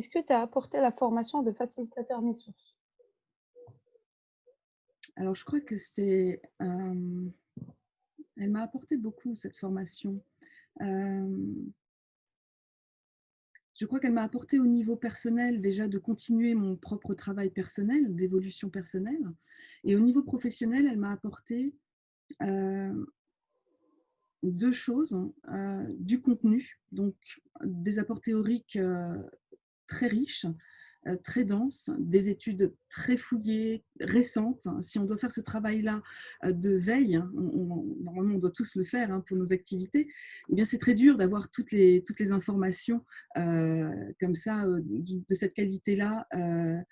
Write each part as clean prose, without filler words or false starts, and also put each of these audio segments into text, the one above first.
Qu'est-ce que t'a apporté la formation de facilitateur mi-source? Alors je crois que elle m'a apporté beaucoup cette formation. Hem, je crois qu'elle m'a apporté au niveau personnel déjà de continuer mon propre travail personnel, d'évolution personnelle et au niveau professionnel, elle m'a apporté, heu, 2 choses, du contenu, donc des apports théoriques, très riches, très denses, des études très fouillées, récentes. Si on doit faire ce travail-là, de veille, hein, normalement, on doit tous le faire, hein, pour nos activités, eh bien, c'est très dur d'avoir toutes les informations, comme ça, de cette qualité-là, hem,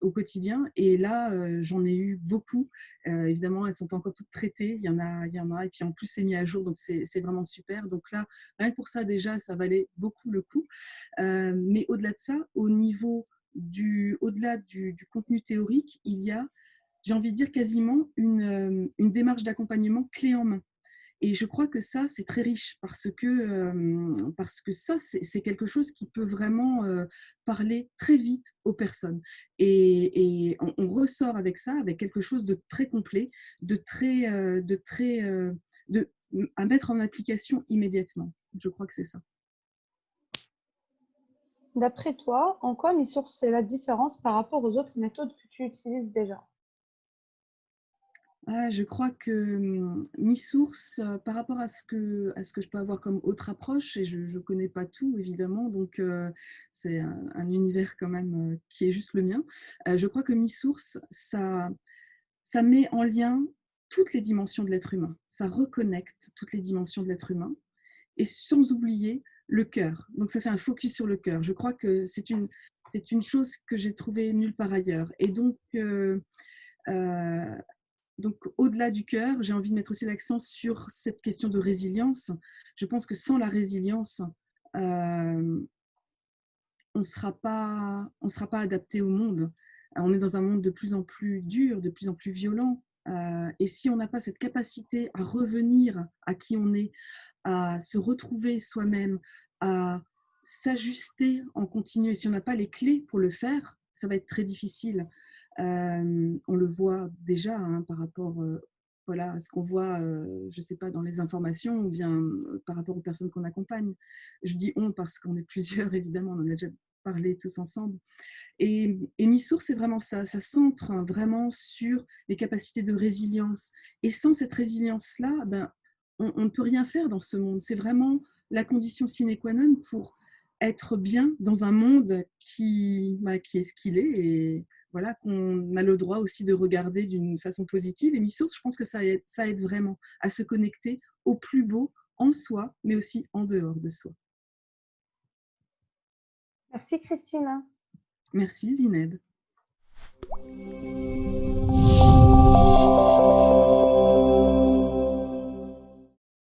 au quotidien et là, j'en ai eu beaucoup. Évidemment, elles ne sont pas encore toutes traitées, il y en a et puis en plus, c'est mis à jour, donc c'est vraiment super. Donc là, rien que pour ça déjà, ça valait beaucoup le coup. Mais au-delà de ça, au-delà du contenu théorique, il y a, j'ai envie de dire, quasiment une démarche d'accompagnement clé en main. Et je crois que ça, c'est très riche parce que ça, c'est quelque chose qui peut vraiment parler très vite aux personnes. Et on ressort avec ça, avec quelque chose de très complet, de, à mettre en application immédiatement. Je crois que c'est ça. D'après toi, en quoi mi-source fait la différence par rapport aux autres méthodes que tu utilises déjà? Ah, je crois que, mi-source, par rapport à ce que je peux avoir comme autre approche et je ne connais pas tout évidemment, donc c'est un univers quand même, qui est juste le mien. Je crois que mi-source, ça met en lien toutes les dimensions de l'être humain. Ça reconnecte toutes les dimensions de l'être humain et sans oublier le cœur. Donc ça fait un focus sur le cœur. Je crois que c'est une chose que j'ai trouvée nulle part ailleurs et heu donc, au-delà du cœur, j'ai envie de mettre aussi l'accent sur cette question de résilience. Je pense que sans la résilience, euh, on sera pas adapté au monde. On est dans un monde de plus en plus dur, de plus en plus violent. Et si on n'a pas cette capacité à revenir à qui on est, à se retrouver soi-même, à s'ajuster en continu, et si on n'a pas les clés pour le faire, ça va être très difficile. On le voit déjà, hein, par rapport voilà, à ce qu'on voit, je ne sais pas, dans les informations ou bien par rapport aux personnes qu'on accompagne. Je dis on parce qu'on est plusieurs, évidemment, on en a déjà parlé tous ensemble. Et Mi-Source, c'est vraiment ça. Ça centre, hein, vraiment sur les capacités de résilience. Et sans cette résilience-là, ben, on ne peut rien faire dans ce monde. C'est vraiment la condition sine qua non pour être bien dans un monde qui est ce qu'il est et voilà, qu'on a le droit aussi de regarder d'une façon positive. Et Mi-Source, je pense que ça aide vraiment à se connecter au plus beau en soi, mais aussi en dehors de soi. Merci Christine. Merci Zineb.